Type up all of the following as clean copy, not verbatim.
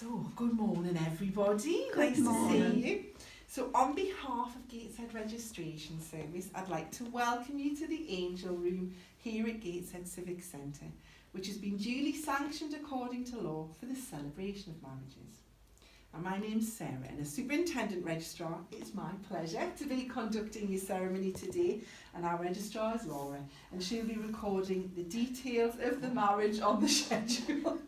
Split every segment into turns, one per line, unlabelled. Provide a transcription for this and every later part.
So, good morning everybody, nice to see you. So on behalf of Gateshead Registration Service, I'd like to welcome you to the Angel Room here at Gateshead Civic Centre, which has been duly sanctioned according to law for the celebration of marriages. And my name's Sarah, and as Superintendent Registrar, it's my pleasure to be conducting your ceremony today, and our Registrar is Laura, and she'll be recording the details of the marriage on the schedule,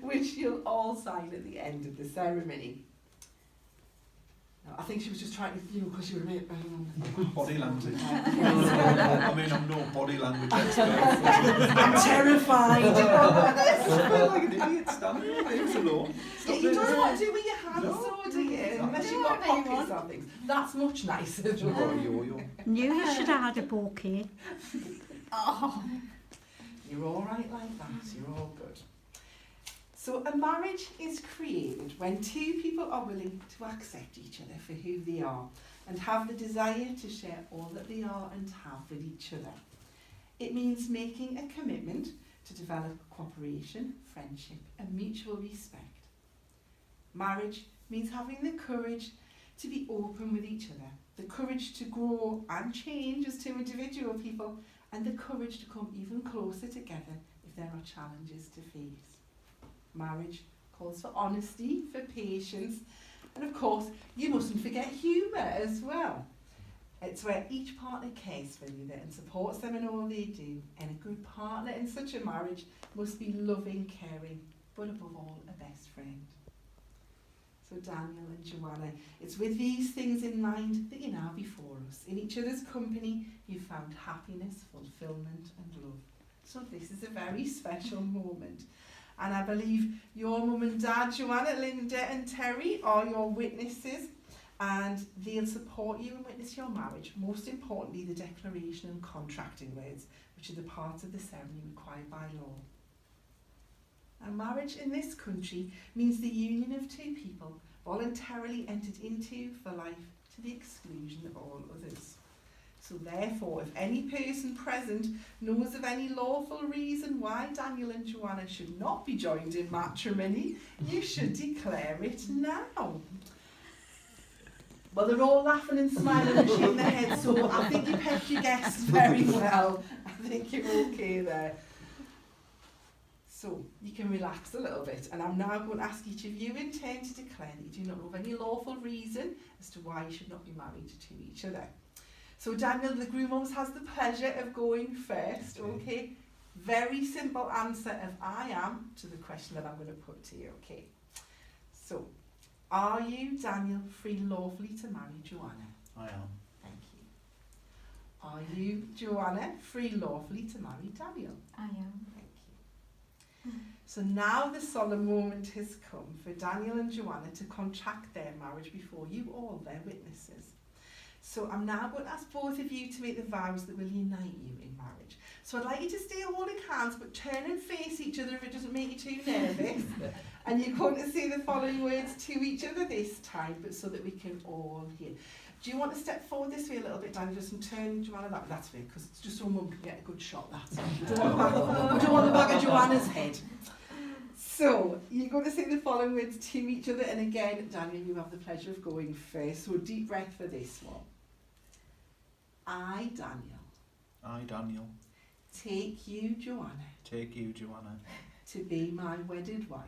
which you'll all sign at the end of the ceremony. No, I think she was just trying to, because you were a bit...
body language. I mean, I'm no body language expert.
I'm terrified.
I feel like an idiot standing there. Leave us alone.
You don't want to do with your hands,
No.
so do you? Unless you've got pockets or things. That's much nicer.
Knew you should have had a bouquet.
Oh, you're all right like that. You're all good. So a marriage is created when two people are willing to accept each other for who they are and have the desire to share all that they are and have with each other. It means making a commitment to develop cooperation, friendship and mutual respect. Marriage means having the courage to be open with each other, the courage to grow and change as two individual people, and the courage to come even closer together if there are challenges to face. Marriage calls for honesty, for patience, and of course, you mustn't forget humour as well. It's where each partner cares for the other and supports them in all they do, and a good partner in such a marriage must be loving, caring, but above all, a best friend. So Daniel and Joanna, it's with these things in mind that you're now before us. In each other's company, you've found happiness, fulfilment, and love. So this is a very special moment. And I believe your mum and dad, Joanna, Linda and Terry, are your witnesses, and they'll support you and witness your marriage. Most importantly, the declaration and contracting words, which are the part of the ceremony required by law. And marriage in this country means the union of two people voluntarily entered into for life to the exclusion of all others. So therefore, if any person present knows of any lawful reason why Daniel and Joanna should not be joined in matrimony, you should declare it now. Well, they're all laughing and smiling and shaking their heads, so I think you pegged your guests very well. I think you're okay there. So you can relax a little bit, and I'm now going to ask each of you in turn to declare that you do not know of any lawful reason as to why you should not be married to each other. So Daniel, the groom always has the pleasure of going first, okay? Very simple answer of I am to the question that I'm going to put to you, okay? So, are you, Daniel, free lawfully to marry Joanna?
I am.
Thank you. Are you, Joanna, free lawfully to marry Daniel?
I am.
Thank you. So now the solemn moment has come for Daniel and Joanna to contract their marriage before you all, their witnesses. So I'm now going to ask both of you to make the vows that will unite you in marriage. So I'd like you to stay holding hands, but turn and face each other if it doesn't make you too nervous. And you're going to say the following words to each other this time, but so that we can all hear. Do you want to step forward this way a little bit, Daniel, just and turn Joanna that way, because it's just so Mum can get a good shot, that's all. We don't want the back of Joanna's head. So, you're going to say the following words to each other, and again, Daniel, you have the pleasure of going first, so a deep breath for this one. I, Daniel, take you, Joanna, to be my wedded wife.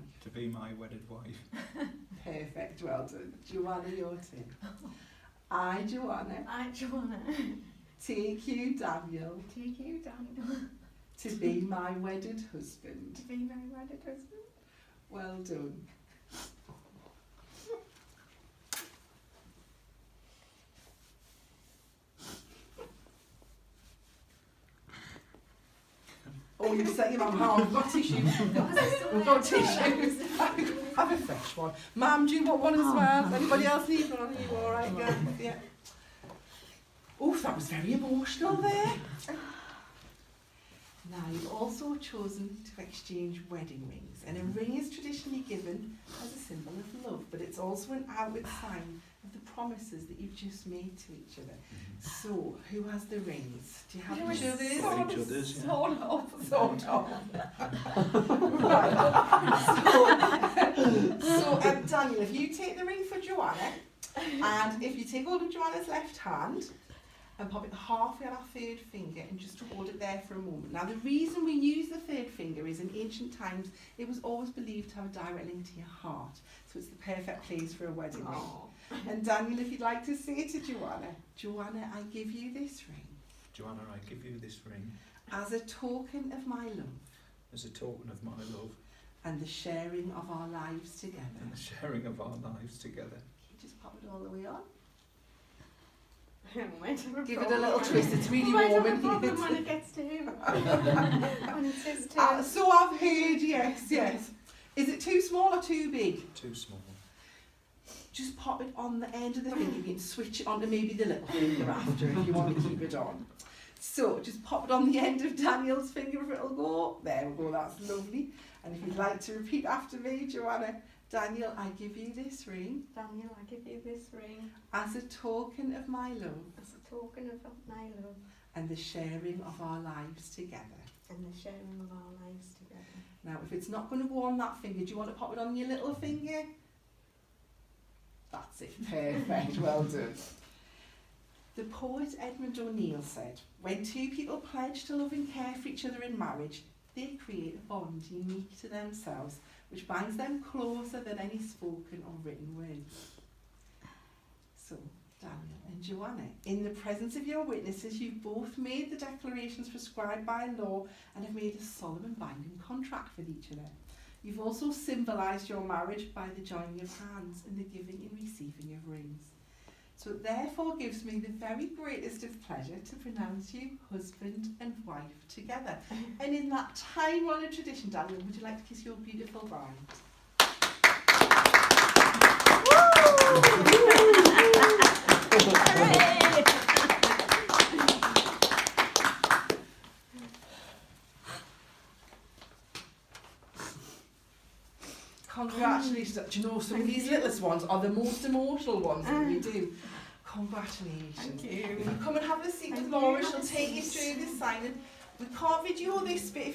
Perfect, well done. Joanna, your turn. I, Joanna, take you, Daniel, to be my wedded husband. Well done. Oh, you've set your mum hard. We've got tissues. We've got tissues. Have a fresh one. Mum, do you want one as well? Anybody else need one? Are you all right, girl? Yeah. Oh, that was very emotional there. Now, you've also chosen to exchange wedding rings, and a ring is traditionally given as a symbol of love, but it's also an outward sign of the promises that you've just made to each other. So, who has the rings? Do you have each other's?
Each other's, yeah.
Sort of. Right. So, Joanna, and if you take hold of Joanna's left hand and pop it halfway on our third finger and just hold it there for a moment. Now the reason we use the third finger is in ancient times it was always believed to have a direct link to your heart, so it's the perfect place for a wedding ring. And Daniel, if you'd like to say to Joanna, Joanna, I give you this ring.
Joanna, I give you this ring.
As a token of my love.
As a token of my love.
And the sharing of our lives together.
And the sharing of our lives together.
Can you just pop it all the way on?
Give
it a little twist, it's really warm in here.
When it gets to him. When it's his turn.
So I've heard, yes. Is it too small or too big?
Too small.
Just pop it on the end of the finger. You can switch it onto maybe the little finger after if you want to keep it on. So just pop it on the end of Daniel's finger if it'll go. There we go, that's lovely. And if you'd like to repeat after me, Joanna, Daniel, I give you this ring.
Daniel, I give you this ring.
As a token of my love.
As a token of my love.
And the sharing of our lives together.
And the sharing of our lives together.
Now, if it's not going to go on that finger, do you want to pop it on your little finger? That's it, perfect, well done. The poet Edmund O'Neill said, when two people pledge to love and care for each other in marriage, they create a bond unique to themselves, which binds them closer than any spoken or written words. So, Daniel and Joanna, in the presence of your witnesses, you've both made the declarations prescribed by law and have made a solemn and binding contract with each other. You've also symbolised your marriage by the joining of hands and the giving and receiving of rings. So it therefore gives me the very greatest of pleasure to pronounce you husband and wife together. And in that time-honoured tradition, Daniel, would you like to kiss your beautiful bride? Congratulations. Do you know, some of these littlest ones are the most emotional ones that we do. Congratulations.
Thank you.
Will you come and have a seat with Laura? She'll take you through the signing. We can't video this bit if